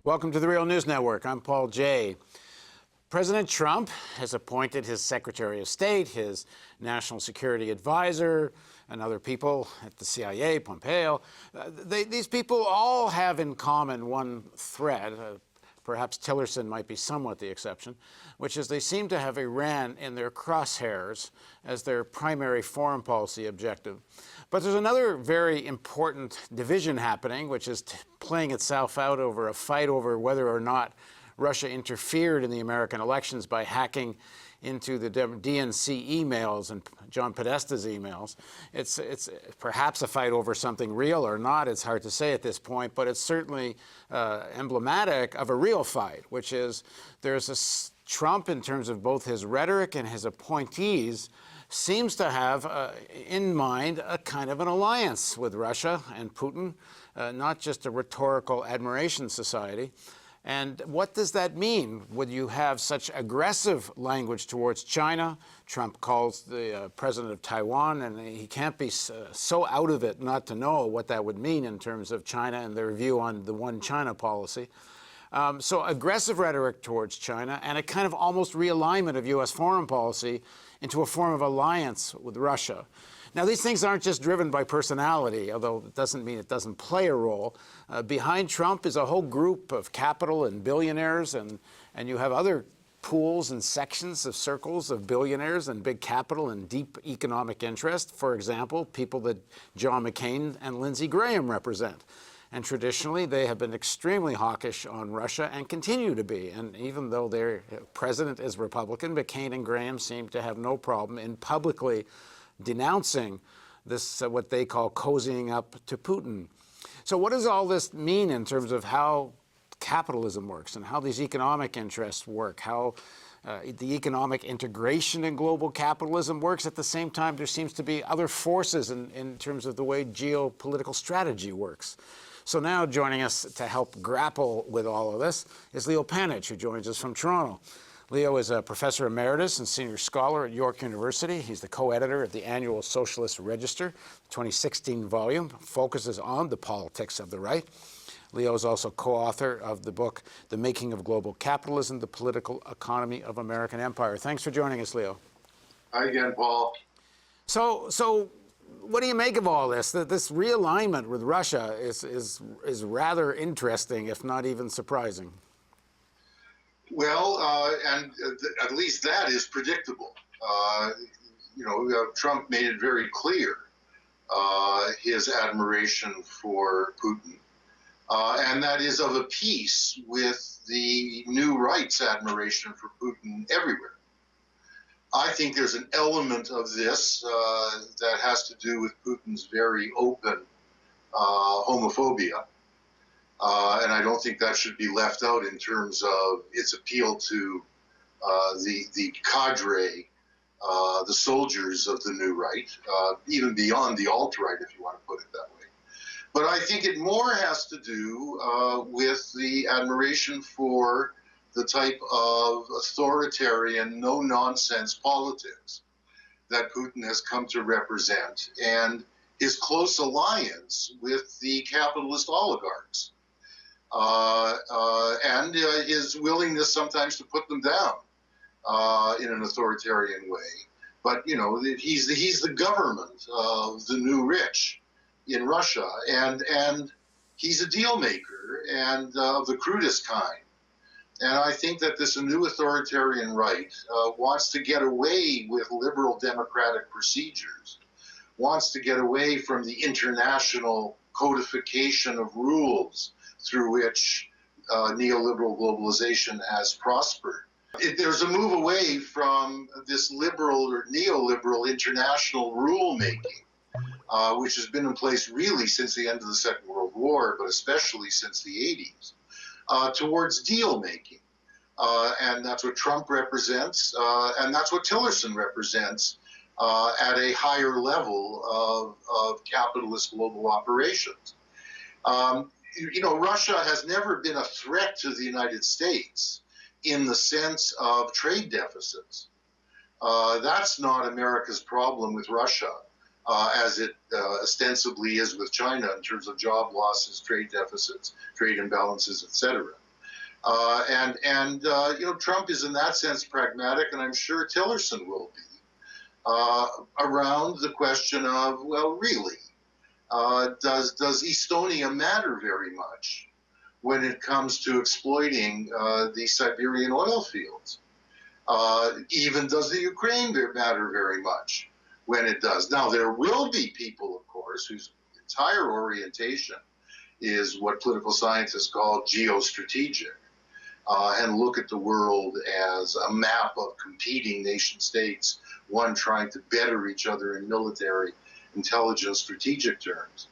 Welcome to the Real News Network. I'm Paul Jay. President Trump has appointed his Secretary of State, his National Security Advisor, and other people at the CIA, Pompeo. These people all have in common one thread. Perhaps Tillerson might be somewhat the exception, which is they seem to have Iran in their crosshairs as their primary foreign policy objective. But there's another very important division happening, which is playing itself out over a fight over whether or not Russia interfered in the American elections by hacking into the DNC emails and John Podesta's emails. It's perhaps a fight over something real or not. It's hard to say at this point, but it's certainly emblematic of a real fight, which is there's a Trump, in terms of both his rhetoric and his appointees, seems to have in mind a kind of an alliance with Russia and Putin, not just a rhetorical admiration society. And what does that mean when you have such aggressive language towards China? Trump calls the president of Taiwan, and he can't be so out of it not to know what that would mean in terms of China and their view on the one China policy. So aggressive rhetoric towards China and a kind of almost realignment of U.S. foreign policy into a form of alliance with Russia. Now, these things aren't just driven by personality, although it doesn't mean it doesn't play a role. Behind Trump is a whole group of capital and billionaires, and you have other pools and sections of circles of billionaires and big capital and deep economic interest. For example, people that John McCain and Lindsey Graham represent. And traditionally, they have been extremely hawkish on Russia and continue to be. And even though their president is Republican, McCain and Graham seem to have no problem in publicly denouncing this, what they call cozying up to Putin. So what does all this mean in terms of how capitalism works and how these economic interests work, how the economic integration in global capitalism works? At the same time, there seems to be other forces in terms of the way geopolitical strategy works. So now joining us to help grapple with all of this is Leo Panitch, who joins us from Toronto. Leo is a professor emeritus and senior scholar at York University. He's the co-editor of the annual Socialist Register. The 2016 volume focuses on the politics of the right. Leo is also co-author of the book, The Making of Global Capitalism, The Political Economy of American Empire. Thanks for joining us, Leo. Hi again, Paul. So what do you make of all this? This realignment with Russia is rather interesting, if not even surprising. Well, at least that is predictable. Trump made it very clear his admiration for Putin, and that is of a piece with the new right's admiration for Putin everywhere. I think there's an element of this that has to do with Putin's very open homophobia. And I don't think that should be left out in terms of its appeal to the cadre, the soldiers of the new right, even beyond the alt-right, if you want to put it that way. But I think it more has to do with the admiration for the type of authoritarian, no-nonsense politics that Putin has come to represent, and his close alliance with the capitalist oligarchs. And his willingness sometimes to put them down in an authoritarian way. But, he's the government of the new rich in Russia, and he's a deal maker and of the crudest kind. And I think that this new authoritarian right wants to get away with liberal democratic procedures, wants to get away from the international codification of rules through which neoliberal globalization has prospered. There's a move away from this liberal or neoliberal international rule-making, which has been in place really since the end of the Second World War, but especially since the 80s, towards deal-making. And that's what Trump represents, and that's what Tillerson represents at a higher level of capitalist global operations. Russia has never been a threat to the United States in the sense of trade deficits. That's not America's problem with Russia, as it ostensibly is with China in terms of job losses, trade deficits, trade imbalances, etc. Trump is in that sense pragmatic, and I'm sure Tillerson will be around the question of, well, really, does Estonia matter very much when it comes to exploiting the Siberian oil fields? Even does the Ukraine matter very much when it does? Now, there will be people, of course, whose entire orientation is what political scientists call geostrategic, and look at the world as a map of competing nation states, one trying to better each other in military, intelligence, strategic terms.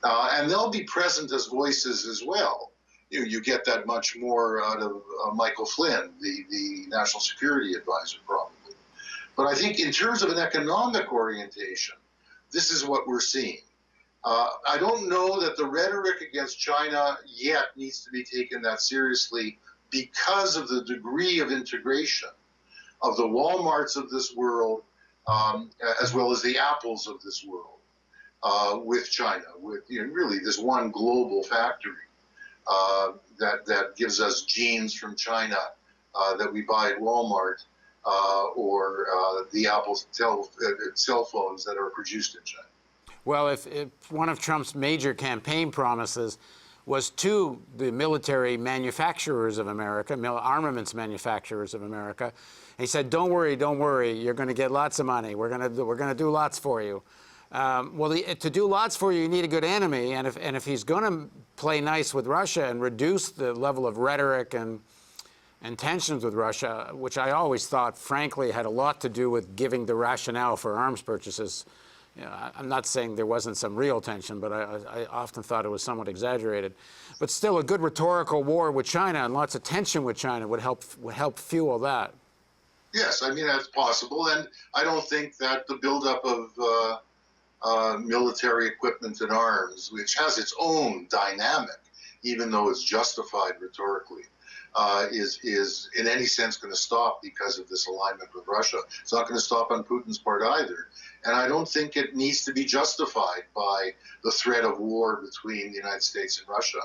And they'll be present as voices as well. You get that much more out of Michael Flynn, the national security advisor, probably. But I think in terms of an economic orientation, this is what we're seeing. I don't know that the rhetoric against China yet needs to be taken that seriously because of the degree of integration of the Walmarts of this world, as well as the Apples of this world, with China, with really this one global factory that gives us jeans from China that we buy at Walmart, or the Apple cell phones that are produced in China. Well, if one of Trump's major campaign promises was to the military manufacturers of America, armaments manufacturers of America, he said, don't worry, you're going to get lots of money. We're going to do lots for you. To do lots for you need a good enemy, and if he's going to play nice with Russia and reduce the level of rhetoric and tensions with Russia, which I always thought, frankly, had a lot to do with giving the rationale for arms purchases. I'm not saying there wasn't some real tension, but I often thought it was somewhat exaggerated. But still, a good rhetorical war with China and lots of tension with China would help fuel that. Yes, I mean, that's possible. And I don't think that the buildup of military equipment and arms, which has its own dynamic, even though it's justified rhetorically, is in any sense going to stop because of this alignment with Russia. It's not going to stop on Putin's part either. And I don't think it needs to be justified by the threat of war between the United States and Russia.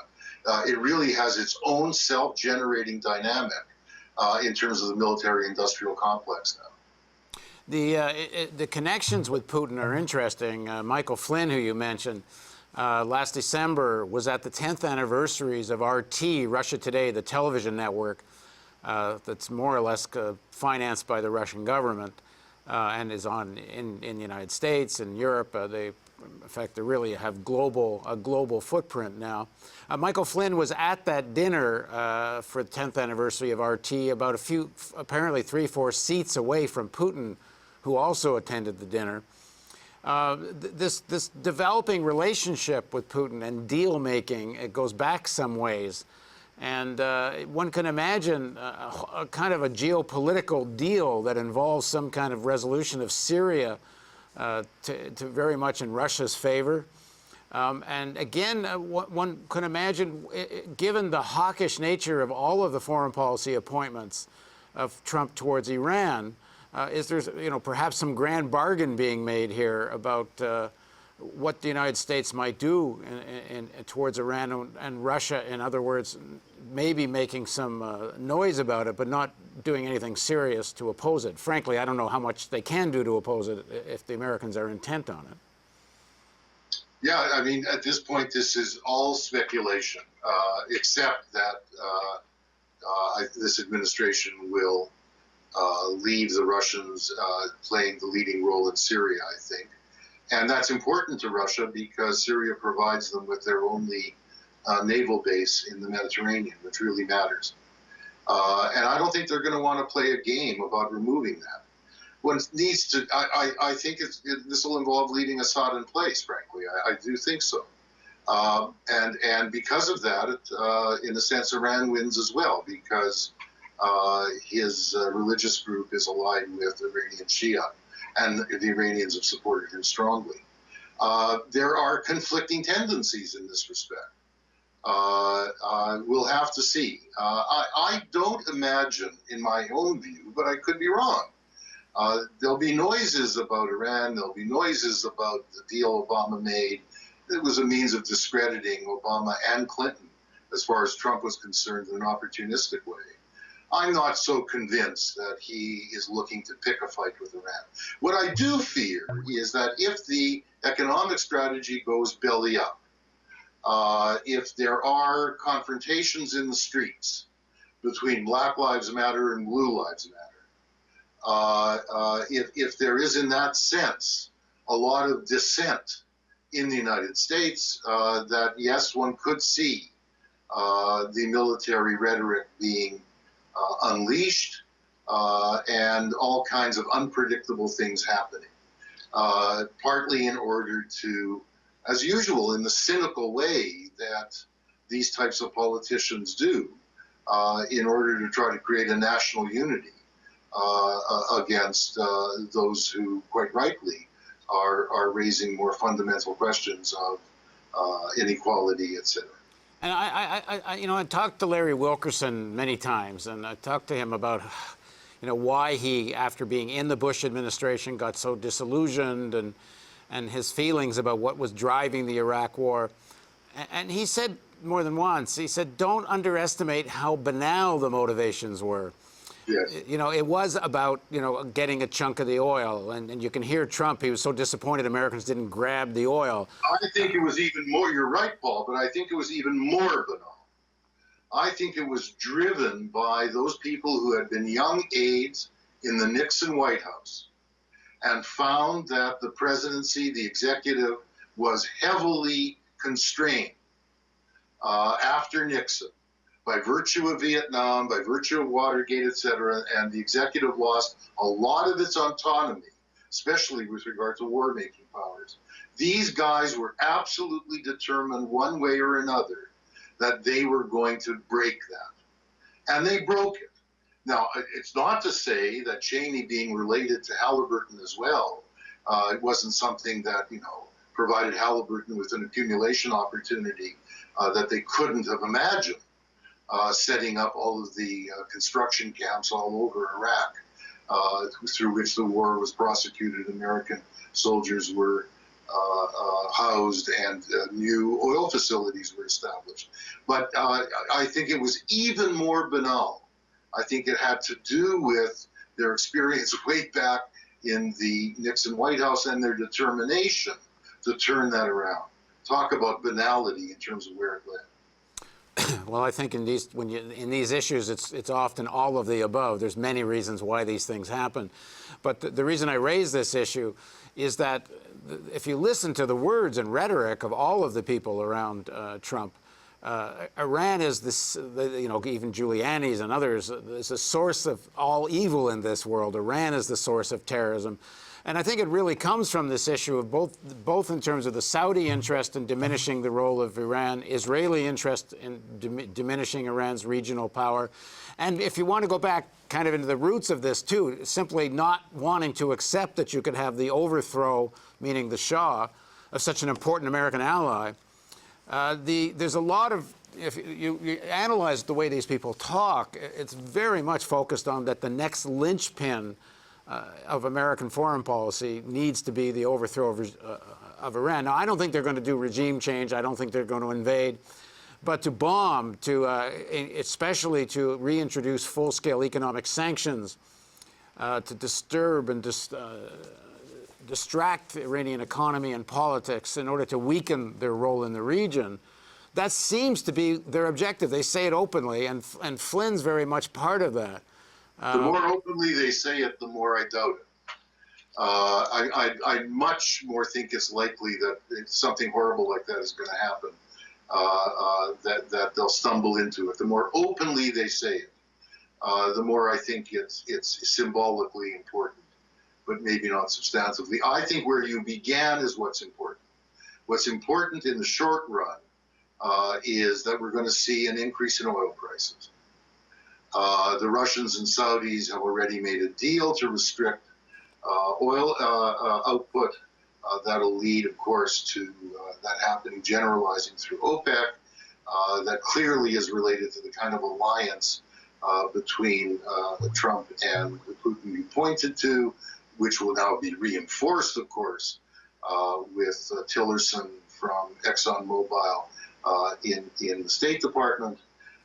It really has its own self-generating dynamic in terms of the military-industrial complex now. The connections with Putin are interesting. Michael Flynn, who you mentioned, last December was at the 10th anniversaries of RT, Russia Today, the television network that's more or less financed by the Russian government and is in the United States and Europe. In fact, they really have a global footprint now. Michael Flynn was at that dinner for the 10th anniversary of RT, about apparently 3-4 seats away from Putin, who also attended the dinner. This developing relationship with Putin and deal making, it goes back some ways. And one can imagine a kind of a geopolitical deal that involves some kind of resolution of Syria to very much in Russia's favor. And again, one can imagine, given the hawkish nature of all of the foreign policy appointments of Trump towards Iran, is there perhaps some grand bargain being made here about what the United States might do towards Iran and Russia? In other words, maybe making some noise about it, but not doing anything serious to oppose it. Frankly, I don't know how much they can do to oppose it if the Americans are intent on it. Yeah, I mean, at this point, this is all speculation, except that this administration will leave the Russians playing the leading role in Syria, I think. And that's important to Russia because Syria provides them with their only naval base in the Mediterranean, which really matters. And I don't think they're going to want to play a game about removing that. One needs to, I think this will involve leaving Assad in place, frankly. I do think so. And because of that, in a sense, Iran wins as well, because his religious group is allied with Iranian Shia, and the Iranians have supported him strongly. There are conflicting tendencies in this respect. We'll have to see. I don't imagine, in my own view, but I could be wrong, there'll be noises about Iran, there'll be noises about the deal Obama made. It was a means of discrediting Obama and Clinton as far as Trump was concerned, in an opportunistic way. I'm not so convinced that he is looking to pick a fight with Iran. What I do fear is that if the economic strategy goes belly up, if there are confrontations in the streets between Black Lives Matter and Blue Lives Matter, if there is in that sense a lot of dissent in the United States, that yes, one could see the military rhetoric being unleashed and all kinds of unpredictable things happening, partly in order to, as usual, in the cynical way that these types of politicians do, in order to try to create a national unity against those who, quite rightly, are raising more fundamental questions of inequality, etc. And I talked to Larry Wilkerson many times, and I talked to him about, why he, after being in the Bush administration, got so disillusioned, and his feelings about what was driving the Iraq War. And he said more than once, he said, don't underestimate how banal the motivations were. Yes. It was about, getting a chunk of the oil. And you can hear Trump, he was so disappointed Americans didn't grab the oil. I think it was even more, you're right, Paul, but I think it was even more banal. I think it was driven by those people who had been young aides in the Nixon White House and found that the presidency, the executive, was heavily constrained after Nixon, by virtue of Vietnam, by virtue of Watergate, et cetera, and the executive lost a lot of its autonomy, especially with regard to war-making powers. These guys were absolutely determined one way or another that they were going to break that. And they broke it. Now, it's not to say that Cheney being related to Halliburton as well, it wasn't something that, provided Halliburton with an accumulation opportunity that they couldn't have imagined. Setting up all of the construction camps all over Iraq, through which the war was prosecuted. American soldiers were housed, and new oil facilities were established. But I think it was even more banal. I think it had to do with their experience way back in the Nixon White House and their determination to turn that around. Talk about banality in terms of where it led. Well, I think in these issues, it's often all of the above. There's many reasons why these things happen. But the reason I raise this issue is that if you listen to the words and rhetoric of all of the people around Trump, Iran is this, even Giuliani's and others, is a source of all evil in this world. Iran is the source of terrorism. And I think it really comes from this issue of both in terms of the Saudi interest in diminishing the role of Iran, Israeli interest in diminishing Iran's regional power. And if you want to go back kind of into the roots of this, too, simply not wanting to accept that you could have the overthrow, meaning the Shah, of such an important American ally. There's a lot of, if you analyze the way these people talk, it's very much focused on that the next linchpin of American foreign policy needs to be the overthrow of Iran. Now, I don't think they're going to do regime change. I don't think they're going to invade. But to bomb, especially to reintroduce full-scale economic sanctions, to disturb and distract the Iranian economy and politics in order to weaken their role in the region, that seems to be their objective. They say it openly, and Flynn's very much part of that. The more openly they say it, the more I doubt it. I much more think it's likely that something horrible like that is going to happen, that they'll stumble into it. The more openly they say it, the more I think it's symbolically important, but maybe not substantively. I think where you began is what's important. What's important in the short run is that we're going to see an increase in oil prices. The Russians and Saudis have already made a deal to restrict oil output. That'll lead, of course, to that happening, generalizing through OPEC. That clearly is related to the kind of alliance between Trump and Putin you pointed to, which will now be reinforced, of course, with Tillerson from ExxonMobil in the State Department.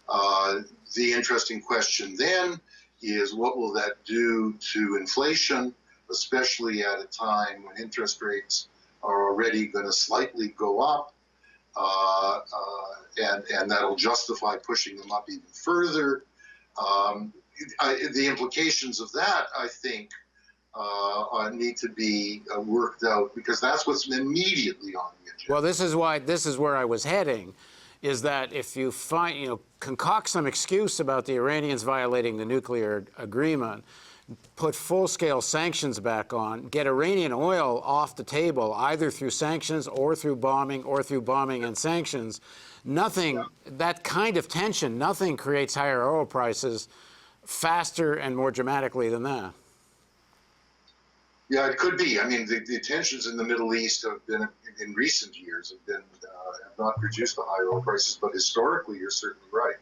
The interesting question then is, what will that do to inflation, especially at a time when interest rates are already going to slightly go up, and that'll justify pushing them up even further. The implications of that, I think, need to be worked out, because that's what's immediately on the agenda. Well, this is where I was heading, is that if you concoct some excuse about the Iranians violating the nuclear agreement, put full-scale sanctions back on, get Iranian oil off the table, either through sanctions or through bombing and sanctions, that kind of tension, nothing creates higher oil prices faster and more dramatically than that. Yeah, it could be. I mean, the tensions in the Middle East have been, in recent years, have not produced the higher oil prices, but historically, you're certainly right.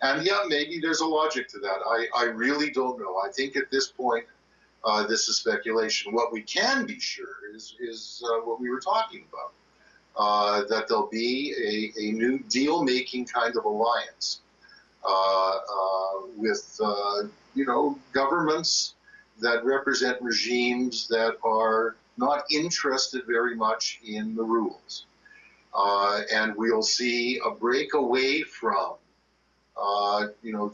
And yeah, maybe there's a logic to that. I really don't know. I think at this point, this is speculation. What we can be sure is what we were talking about, that there'll be a new deal-making kind of alliance with, governments that represent regimes that are not interested very much in the rules. And we'll see a break away from,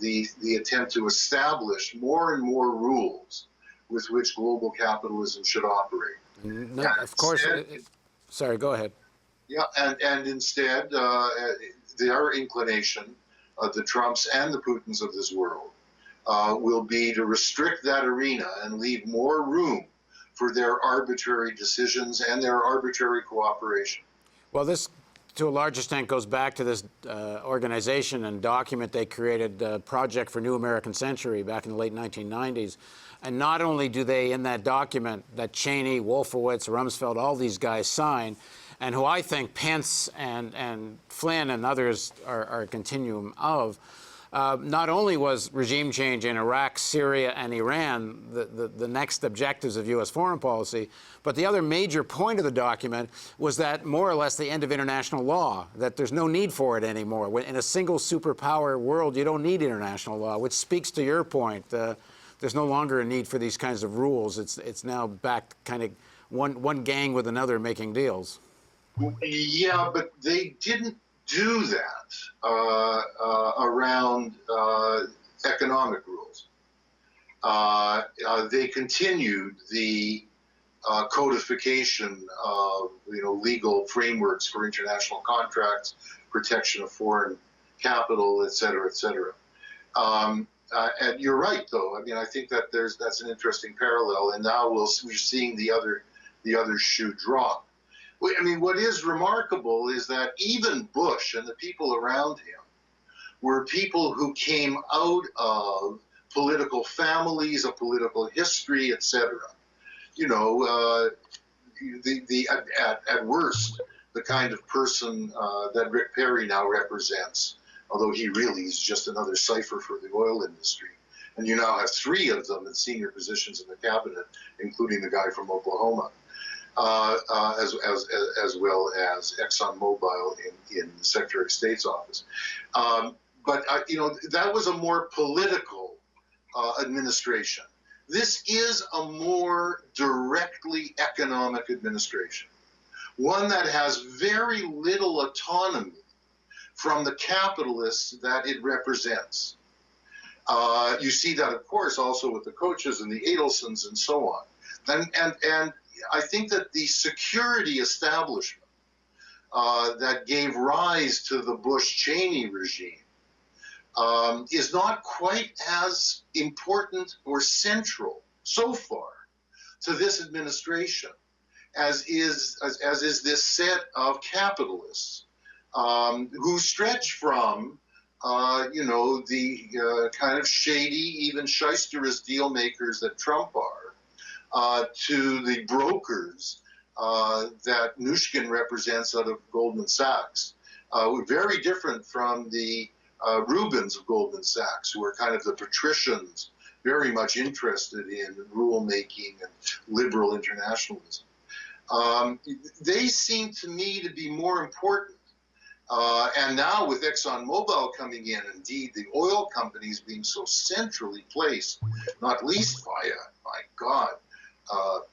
the attempt to establish more and more rules with which global capitalism should operate. No, of course. Sorry, go ahead. Yeah, and instead, their inclination, the Trumps and the Putins of this world, will be to restrict that arena and leave more room for their arbitrary decisions and their arbitrary cooperation. Well, this, to a large extent, goes back to this organization and document they created, Project for New American Century, back in the late 1990s. And not only do they, in that document, that Cheney, Wolfowitz, Rumsfeld, all these guys sign, and who I think Pence and Flynn and others are a continuum of, not only was regime change in Iraq, Syria, and Iran the next objectives of U.S. foreign policy, but the other major point of the document was that more or less the end of international law, that there's no need for it anymore. In a single superpower world, you don't need international law, which speaks to your point. There's no longer a need for these kinds of rules. It's now back kind of one gang with another making deals. Yeah, but they didn't do that around economic rules. They continued the codification of legal frameworks for international contracts, protection of foreign capital, et cetera, et cetera. And you're right, though. I mean, I think that that's an interesting parallel, and now we're seeing the other shoe drop. I mean, what is remarkable is that even Bush and the people around him were people who came out of political families, a political history, etc. At worst, the kind of person that Rick Perry now represents, although he really is just another cipher for the oil industry. And you now have 3 of them in senior positions in the cabinet, including the guy from Oklahoma. As well as ExxonMobil in the Secretary of State's office. But that was a more political administration. This is a more directly economic administration, one that has very little autonomy from the capitalists that it represents. You see that, of course, also with the Kochs and the Adelsons and so on. And I think that the security establishment that gave rise to the Bush-Cheney regime is not quite as important or central so far to this administration as is this set of capitalists who stretch from the kind of shady, even shysterous deal makers that Trump are, to the brokers that Nushkin represents out of Goldman Sachs. Very different from the Rubins of Goldman Sachs, who are kind of the patricians, very much interested in rule-making and liberal internationalism. They seem to me to be more important And now with ExxonMobil coming in, indeed, the oil companies being so centrally placed, not least via, my God,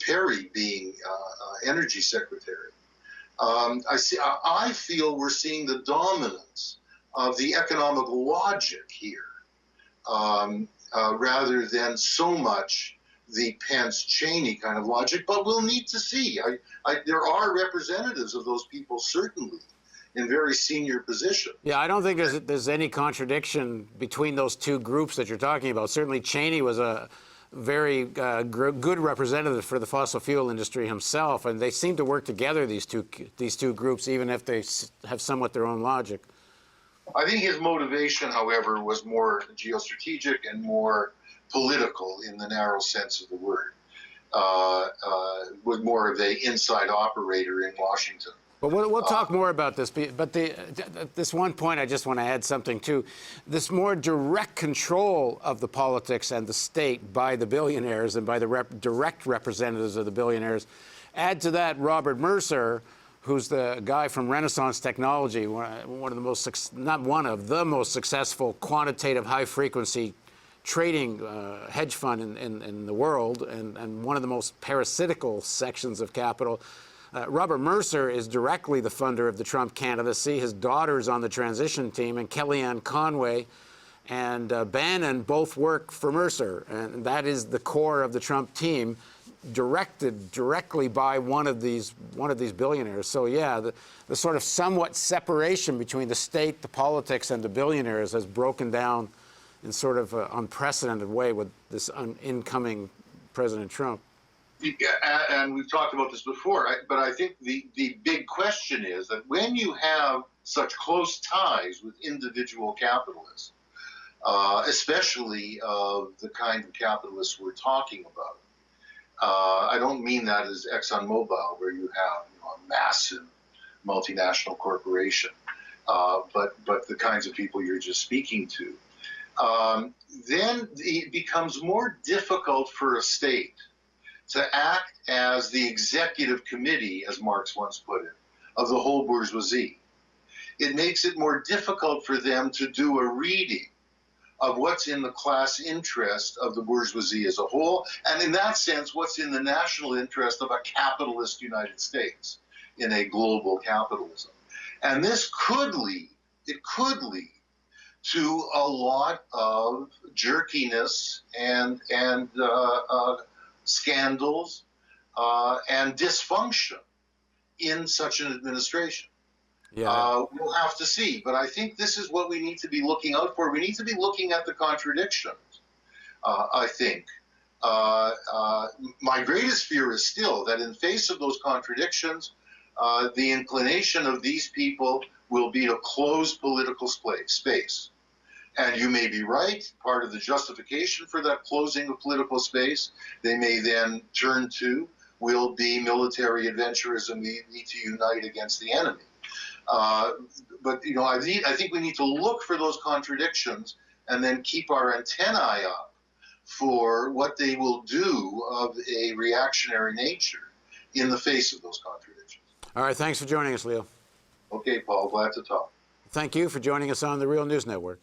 Perry being energy secretary. I feel we're seeing the dominance of the economical logic here, rather than so much the Pence-Cheney kind of logic. But we'll need to see. There are representatives of those people, certainly, in very senior positions. Yeah, I don't think there's any contradiction between those two groups that you're talking about. Certainly, Cheney was a very good representative for the fossil fuel industry himself, and they seem to work together, these two groups, even if they have somewhat their own logic. I think his motivation, however, was more geostrategic and more political in the narrow sense of the word, was more of an inside operator in Washington. But we'll talk more about this. But this one point, I just want to add something to. This more direct control of the politics and the state by the billionaires and by the direct representatives of the billionaires. Add to that Robert Mercer, who's the guy from Renaissance Technology, one of the most, not one of the most successful quantitative high-frequency trading hedge fund in the world, and one of the most parasitical sections of capital. Robert Mercer is directly the funder of the Trump candidacy. His daughter's on the transition team, and Kellyanne Conway and Bannon both work for Mercer, and that is the core of the Trump team, directed directly by one of these billionaires. So yeah, the sort of somewhat separation between the state, the politics, and the billionaires has broken down in sort of an unprecedented way with this incoming President Trump. And we've talked about this before, but I think the big question is that when you have such close ties with individual capitalists, especially of the kind of capitalists we're talking about, I don't mean that as ExxonMobil, where you have a massive multinational corporation, but the kinds of people you're just speaking to, then it becomes more difficult for a state to act as the executive committee, as Marx once put it, of the whole bourgeoisie. It makes it more difficult for them to do a reading of what's in the class interest of the bourgeoisie as a whole, and in that sense, what's in the national interest of a capitalist United States in a global capitalism. And this could lead to a lot of jerkiness and scandals and dysfunction in such an administration. Yeah. We'll have to see, but I think this is what we need to be looking out for. We need to be looking at the contradictions, I think. My greatest fear is still that in face of those contradictions, the inclination of these people will be to close political space. And you may be right. Part of the justification for that closing of political space, they may then turn to, will be military adventurism. We need to unite against the enemy. But I think we need to look for those contradictions and then keep our antennae up for what they will do of a reactionary nature in the face of those contradictions. All right, thanks for joining us, Leo. Okay, Paul, glad to talk. Thank you for joining us on the Real News Network.